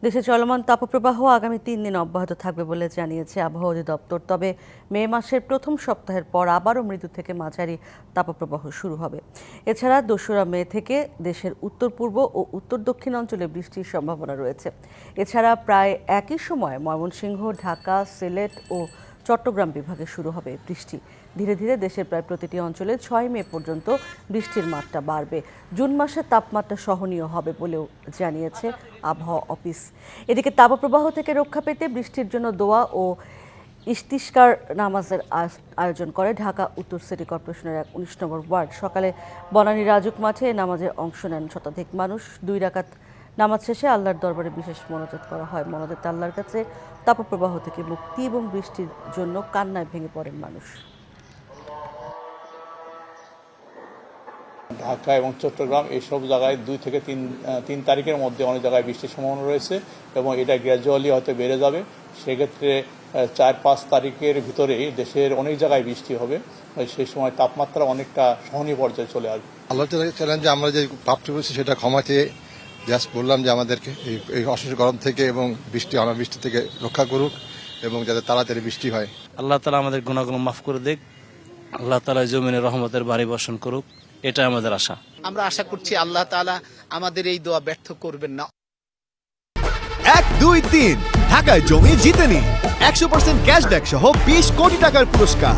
দেশে চলমান তাপপ্রবাহ আগামী 3 দিন অব্যাহত থাকবে বলে জানিয়েছে আবহাওয়া অধিদপ্তর। তবে মে মাসের প্রথম সপ্তাহের পর আবারও মৃদু থেকে মাঝারি তাপপ্রবাহ শুরু হবে। এছাড়া 2রা মে থেকে দেশের উত্তর পূর্ব ও উত্তর দক্ষিণ অঞ্চলে বৃষ্টির সম্ভাবনা রয়েছে। এছাড়া প্রায় একই সময় ময়মনসিংহ, ঢাকা, সিলেট ও চট্টগ্রাম বিভাগে শুরু হবে বৃষ্টি। ধীরে ধীরে দেশের প্রায় প্রতিটি অঞ্চলে 6 মে পর্যন্ত বৃষ্টির মাত্রা বাড়বে। জুন মাসে তাপমাত্রা সহনীয় হবে বলেও জানিয়েছে আবহাওয়া অফিস। এদিকে তাপপ্রবাহ থেকে রক্ষা পেতে বৃষ্টির জন্য দোয়া ও ইস্তিস্কার নামাজের আয়োজন করে ঢাকা উত্তর সিটি কর্পোরেশনের 19 নম্বর ওয়ার্ড। সকালে বনানী রাজুক মাঠে নামাজে অংশ নেন শতাধিক মানুষ। 2 রাকাত নামাজ শেষে আল্লাহর দরবারে বিশেষ মোনাজাত করা হয়। মোনাজাত আল্লাহর কাছে তাপপ্রবাহ থেকে মুক্তি এবং বৃষ্টির জন্য কান্নায় ভেঙে পড়েন মানুষ। ঢাকা এবং চট্টগ্রাম এইসব জায়গায় 2 থেকে 3 তারিখের মধ্যে অনেক জায়গায় বৃষ্টির সম্ভাবনা রয়েছে এবং এটা গ্র্যাজুয়ালি হয়তো বেড়ে যাবে। সেক্ষেত্রে 4-5 তারিখের ভিতরেই দেশের অনেক জায়গায় বৃষ্টি হবে। সেই সময় তাপমাত্রা অনেকটা সহনীয় পর্যায়ে চলে আসবে। আল্লাহ চ্যালেঞ্জে আমরা যে প্রাপ্তি করেছি সেটা ক্ষমা চেয়ে জাস্ট বললাম যে আমাদেরকে এই অসহ্য গরম থেকে এবং বৃষ্টি থেকে রক্ষা করুক এবং যাতে তাড়াতাড়ি বৃষ্টি হয়। আল্লাহ তাআলা আমাদের গুনাহগুলো মাফ করে দেখ। আল্লাহ তাআলা জমিনে রহমতের বাড়ি বর্ষণ করুক, এটা আমাদের আশা। আমরা আশা করছি আল্লাহ তাআলা আমাদের এই দোয়া ব্যর্থ করবেন না। 1, 2, 3 ঢাকায় জমি জিতে নিন 100% ক্যাশব্যাক সহ 20 কোটি টাকার পুরস্কার।